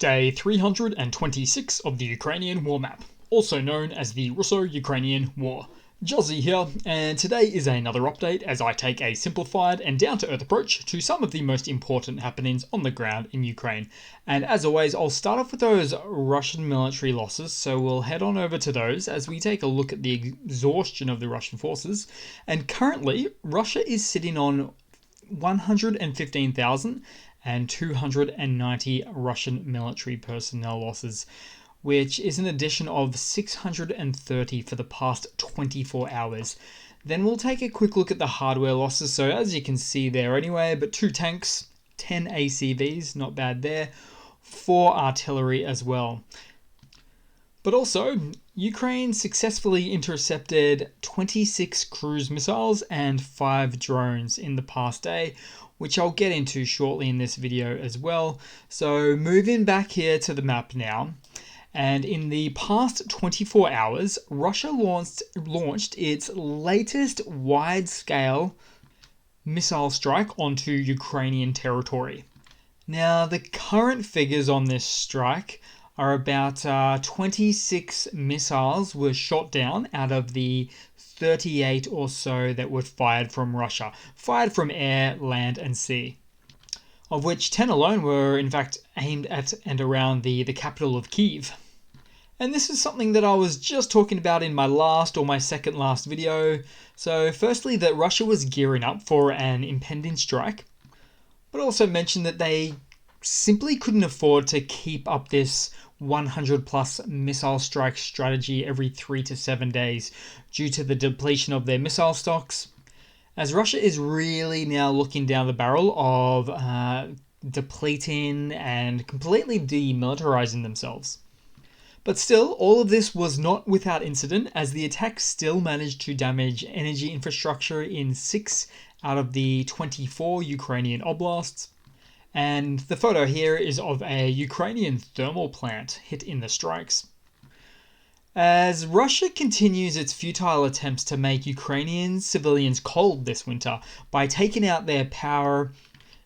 Day 326 of the Ukrainian War Map, also known as the Russo-Ukrainian War. Jozzy here, and today is another update as I take a simplified and down-to-earth approach to some of the most important happenings on the ground in Ukraine. And as always, I'll start off with those Russian military losses, so we'll head on over to those as we take a look at the exhaustion of the Russian forces. And currently, Russia is sitting on 115,290 Russian military personnel losses, which is an addition of 630 for the past 24 hours. Then we'll take a quick look at the hardware losses. So as you can see there anyway, but 2 tanks, 10 ACVs, not bad there, 4 artillery as well. But also, Ukraine successfully intercepted 26 cruise missiles and 5 drones in the past day, which I'll get into shortly in this video as well. So moving back here to the map now, and in the past 24 hours, Russia launched its latest wide-scale missile strike onto Ukrainian territory. Now, the current figures on this strike are about 26 missiles were shot down out of the 38 or so that were fired from Russia, fired from air, land, and sea, of which 10 alone were in fact aimed at and around the capital of Kyiv. And this is something that I was just talking about in my last or my second last video. So firstly, that Russia was gearing up for an impending strike, but also mentioned that they simply couldn't afford to keep up this 100 plus missile strike strategy every 3 to 7 days due to the depletion of their missile stocks, as Russia is really now looking down the barrel of depleting and completely demilitarizing themselves. But still, all of this was not without incident, as the attack still managed to damage energy infrastructure in 6 out of the 24 Ukrainian oblasts. And the photo here is of a Ukrainian thermal plant hit in the strikes. As Russia continues its futile attempts to make Ukrainian civilians cold this winter by taking out their power,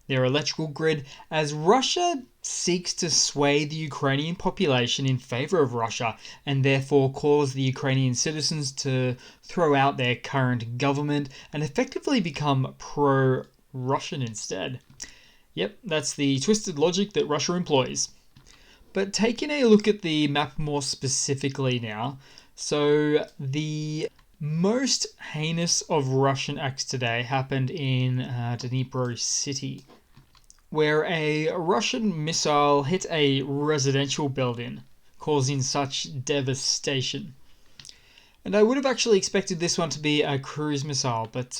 their electrical grid, as Russia seeks to sway the Ukrainian population in favor of Russia and therefore cause the Ukrainian citizens to throw out their current government and effectively become pro-Russian instead. Yep, that's the twisted logic that Russia employs. But taking a look at the map more specifically now, so the most heinous of Russian acts today happened in Dnipro city, where a Russian missile hit a residential building, causing such devastation. And I would have actually expected this one to be a cruise missile, but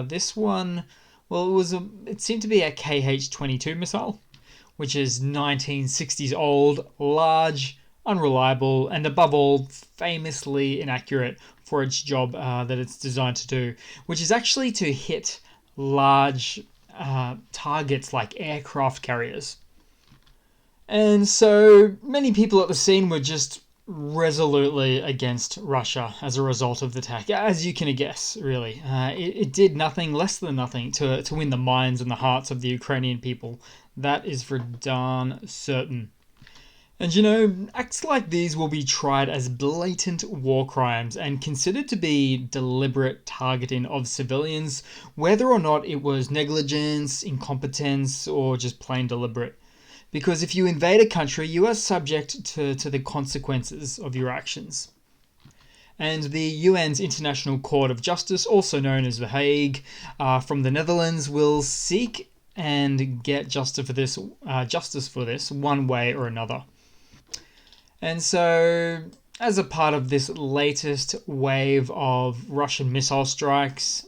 this one, well, it seemed to be a KH-22 missile, which is 1960s old, large, unreliable, and above all, famously inaccurate for its job that it's designed to do, which is actually to hit large targets like aircraft carriers. And so many people at the scene were just resolutely against Russia as a result of the attack, as you can guess, really. It did nothing, less than nothing, to win the minds and the hearts of the Ukrainian people. That is for darn certain. And you know, acts like these will be tried as blatant war crimes and considered to be deliberate targeting of civilians, whether or not it was negligence, incompetence, or just plain deliberate. Because if you invade a country, you are subject to the consequences of your actions. And the UN's International Court of Justice, also known as The Hague, from the Netherlands, will seek and get justice for this one way or another. And so, as a part of this latest wave of Russian missile strikes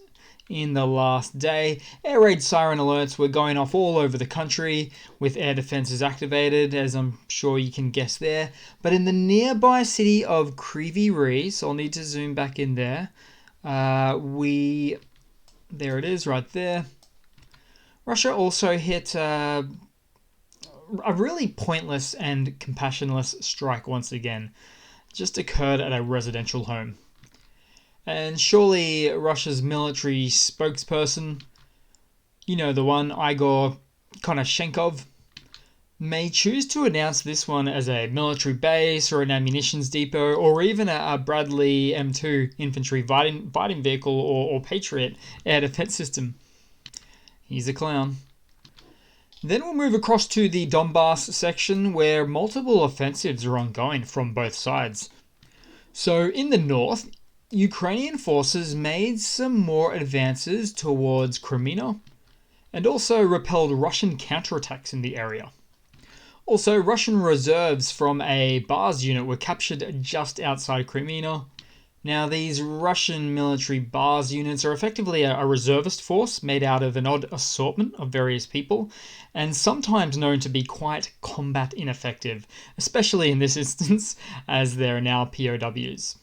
in the last day, air raid siren alerts were going off all over the country with air defenses activated, as I'm sure you can guess there. But in the nearby city of Kryvyi Rih, so I'll need to zoom back in there, there it is right there. Russia also hit a really pointless and compassionless strike once again. Just occurred at a residential home. And surely Russia's military spokesperson, you know the one, Igor Konashenkov, may choose to announce this one as a military base or an ammunitions depot or even a Bradley M2 infantry fighting vehicle or Patriot air defense system. He's a clown. Then we'll move across to the Donbas section where multiple offensives are ongoing from both sides. So in the north, Ukrainian forces made some more advances towards Crimea and also repelled Russian counterattacks in the area. Also, Russian reserves from a Bars unit were captured just outside Crimea. Now, these Russian military Bars units are effectively a reservist force made out of an odd assortment of various people, and sometimes known to be quite combat ineffective, especially in this instance, as they're now POWs.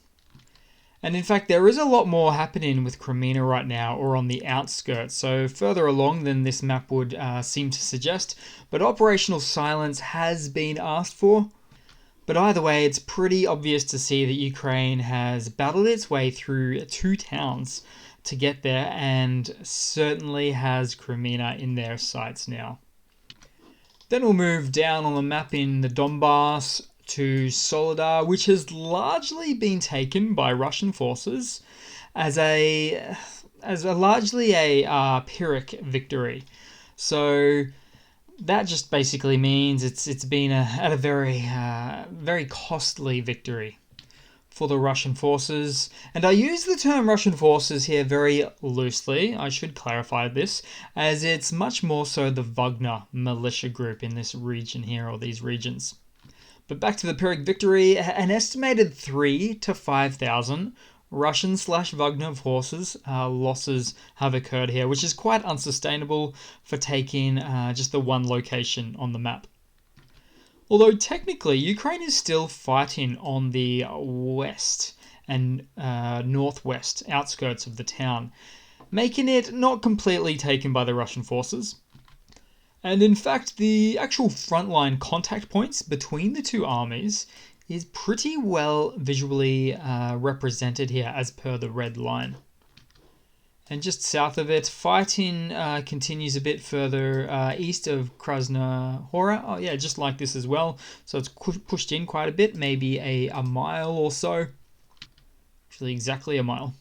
And in fact, there is a lot more happening with Crimea right now, or on the outskirts, so further along than this map would seem to suggest, but operational silence has been asked for. But either way, it's pretty obvious to see that Ukraine has battled its way through 2 towns to get there, and certainly has Crimea in their sights now. Then we'll move down on the map in the Donbas to Soledar, which has largely been taken by Russian forces as largely a Pyrrhic victory. So that just basically means it's been a very costly victory for the Russian forces. And I use the term Russian forces here very loosely, I should clarify this, as it's much more so the Wagner militia group in this region here, or these regions. But back to the Pyrrhic victory, an estimated 3,000 to 5,000 Russian/Wagner forces losses have occurred here, which is quite unsustainable for taking just the one location on the map. Although technically, Ukraine is still fighting on the west and northwest outskirts of the town, making it not completely taken by the Russian forces. And in fact, the actual frontline contact points between the two armies is pretty well visually represented here as per the red line. And just south of it, fighting continues a bit further east of Krasna Hora. Oh yeah, just like this as well. So it's pushed in quite a bit, maybe a mile or so. Actually, exactly a mile.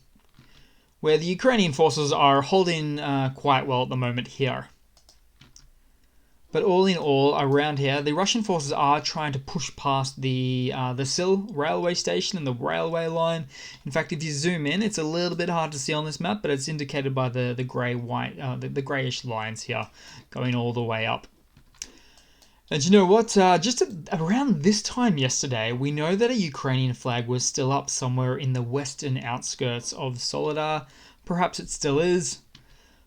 Where the Ukrainian forces are holding quite well at the moment here. But all in all, around here, the Russian forces are trying to push past the Sil railway station and the railway line. In fact, if you zoom in, it's a little bit hard to see on this map, but it's indicated by the the grayish lines here, going all the way up. And you know what? Just around this time yesterday, we know that a Ukrainian flag was still up somewhere in the western outskirts of Soledar. Perhaps it still is.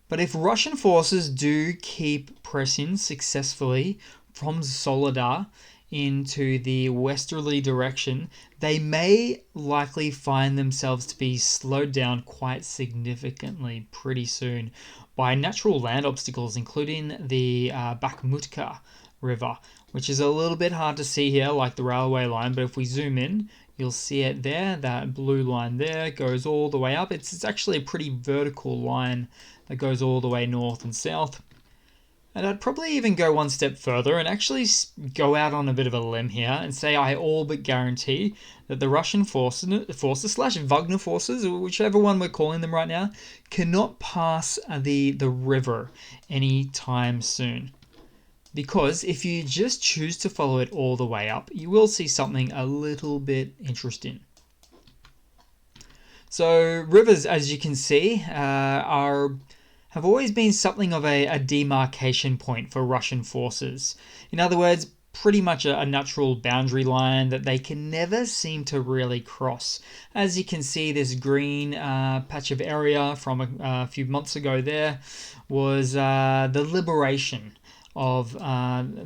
But if Russian forces do keep pressing successfully from Soledar into the westerly direction, they may likely find themselves to be slowed down quite significantly pretty soon by natural land obstacles, including the Bakhmutka River, which is a little bit hard to see here like the railway line, but if we zoom in, you'll see it there. That blue line there goes all the way up. It's actually a pretty vertical line that goes all the way north and south. And I'd probably even go one step further and actually go out on a bit of a limb here and say I all but guarantee that the Russian forces/Wagner forces, whichever one we're calling them right now, cannot pass the river anytime soon. Because if you just choose to follow it all the way up, you will see something a little bit interesting. So rivers, as you can see, have always been something of a demarcation point for Russian forces. In other words, pretty much a natural boundary line that they can never seem to really cross. As you can see, this green patch of area from a few months ago there was the liberation of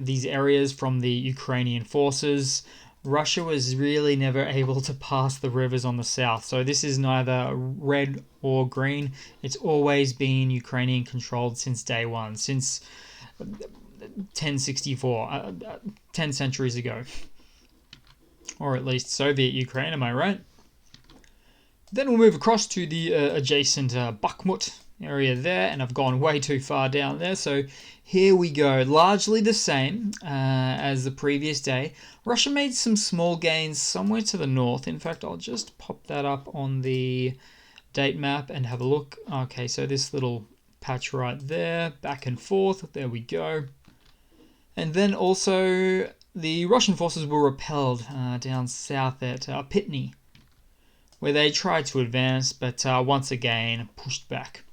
these areas from the Ukrainian forces. Russia was really never able to pass the rivers on the south. So this is neither red or green. It's always been Ukrainian controlled since day one, since 1064, 10 centuries ago. Or at least Soviet Ukraine, am I right? Then we'll move across to the adjacent Bakhmut area there, and I've gone way too far down there. So here we go, largely the same as the previous day. Russia made some small gains somewhere to the north. In fact, I'll just pop that up on the date map and have a look. Okay, so this little patch right there, back and forth, there we go. And then also the Russian forces were repelled down south at Pitny, where they tried to advance, but once again pushed back.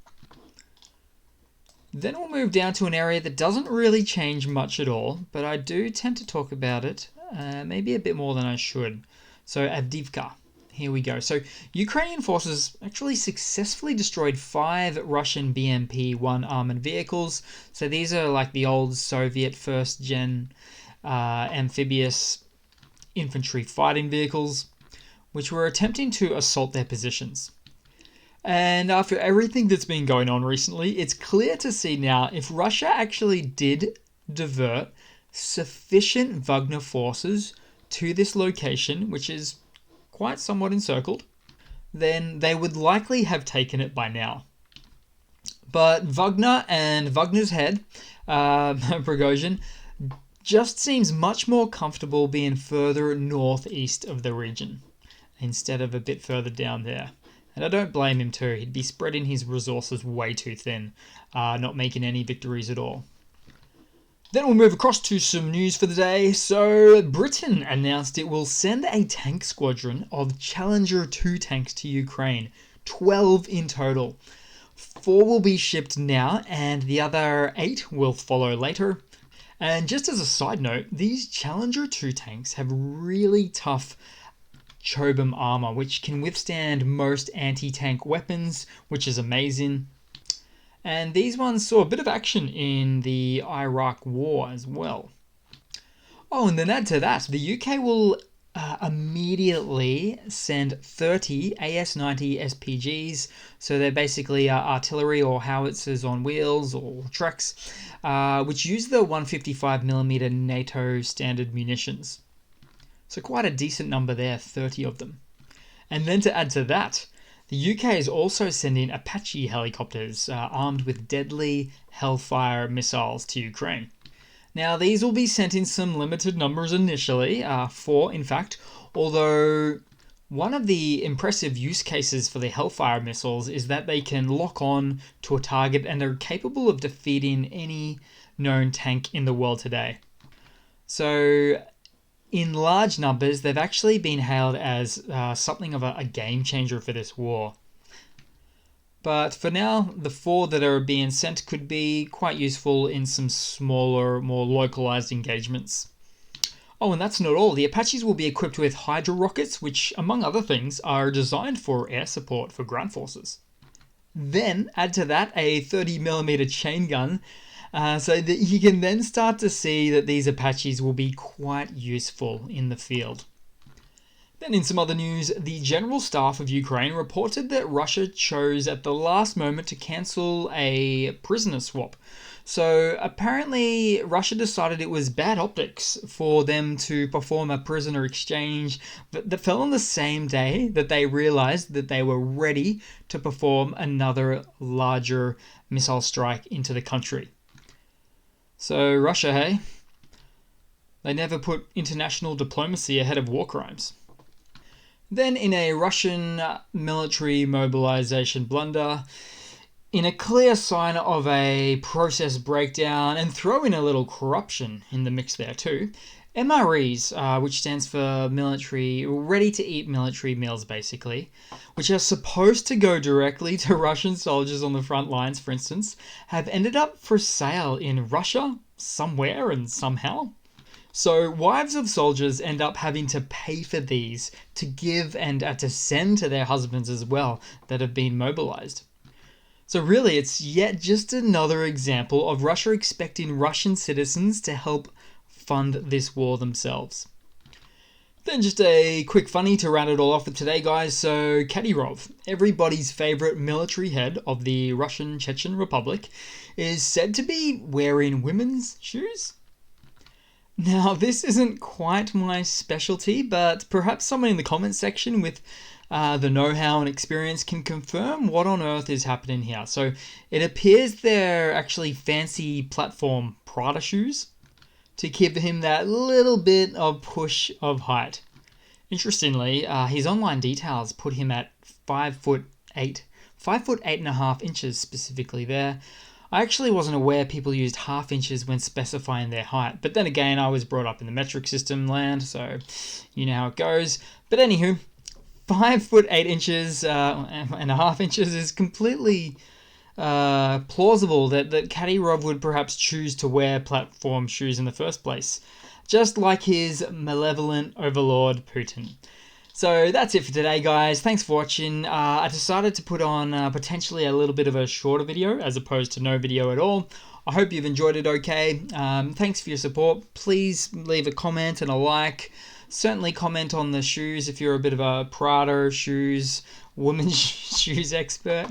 Then we'll move down to an area that doesn't really change much at all, but I do tend to talk about it maybe a bit more than I should. So Avdiivka. Here we go. So Ukrainian forces actually successfully destroyed 5 Russian BMP-1 armored vehicles. So these are like the old Soviet first-gen amphibious infantry fighting vehicles, which were attempting to assault their positions. And after everything that's been going on recently, it's clear to see now if Russia actually did divert sufficient Wagner forces to this location, which is quite somewhat encircled, then they would likely have taken it by now. But Wagner and Wagner's head, Prigozhin, just seems much more comfortable being further northeast of the region instead of a bit further down there. And I don't blame him too. He'd be spreading his resources way too thin, not making any victories at all. Then we'll move across to some news for the day. So Britain announced it will send a tank squadron of Challenger 2 tanks to Ukraine, 12 in total. 4 will be shipped now and the other 8 will follow later. And just as a side note, these Challenger 2 tanks have really tough Chobham armor, which can withstand most anti-tank weapons, which is amazing. And these ones saw a bit of action in the Iraq War as well. Oh, and then add to that, the UK will immediately send 30 AS-90 SPGs. So they're basically artillery or howitzers on wheels or trucks, which use the 155mm NATO standard munitions. So quite a decent number there, 30 of them. And then to add to that, the UK is also sending Apache helicopters armed with deadly Hellfire missiles to Ukraine. Now, these will be sent in some limited numbers initially, 4 in fact, although one of the impressive use cases for the Hellfire missiles is that they can lock on to a target and are capable of defeating any known tank in the world today. So in large numbers, they've actually been hailed as something of a game changer for this war. But for now, the 4 that are being sent could be quite useful in some smaller, more localized engagements. Oh, and that's not all. The Apaches will be equipped with Hydra rockets, which, among other things, are designed for air support for ground forces. Then, add to that a 30mm chain gun, so that you can then start to see that these Apaches will be quite useful in the field. Then in some other news, the General Staff of Ukraine reported that Russia chose at the last moment to cancel a prisoner swap. So apparently Russia decided it was bad optics for them to perform a prisoner exchange that fell on the same day that they realized that they were ready to perform another larger missile strike into the country. So Russia, hey? They never put international diplomacy ahead of war crimes. Then in a Russian military mobilization blunder, in a clear sign of a process breakdown and throw in a little corruption in the mix there too, MREs, which stands for military, ready-to-eat military meals basically, which are supposed to go directly to Russian soldiers on the front lines, for instance, have ended up for sale in Russia somewhere and somehow. So wives of soldiers end up having to pay for these to give and to send to their husbands as well that have been mobilized. So really, it's yet just another example of Russia expecting Russian citizens to help fund this war themselves. Then just a quick funny to round it all off with today, guys. So Kadyrov, everybody's favorite military head of the Russian Chechen Republic, is said to be wearing women's shoes. Now, this isn't quite my specialty, but perhaps someone in the comments section with the know-how and experience can confirm what on earth is happening here. So it appears they're actually fancy platform Prada shoes to give him that little bit of push of height. Interestingly, his online details put him at 5'8", 5'8.5" specifically there. I actually wasn't aware people used half inches when specifying their height, but then again, I was brought up in the metric system land, so you know how it goes. But anywho, 5'8" and a half inches is completely plausible that Kadyrov would perhaps choose to wear platform shoes in the first place, just like his malevolent overlord Putin. So that's it for today, guys. Thanks for watching. I decided to put on potentially a little bit of a shorter video as opposed to no video at all. I hope you've enjoyed it okay. Thanks for your support. Please leave a comment and a like. Certainly comment on the shoes if you're a bit of a Prada shoes, women's shoes expert.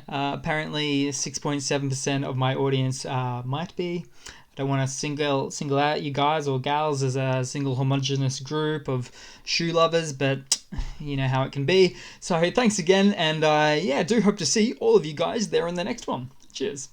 Apparently 6.7% of my audience might be. I don't want to single out you guys or gals as a single homogenous group of shoe lovers, but you know how it can be. So thanks again, and yeah, I do hope to see all of you guys there in the next one. Cheers.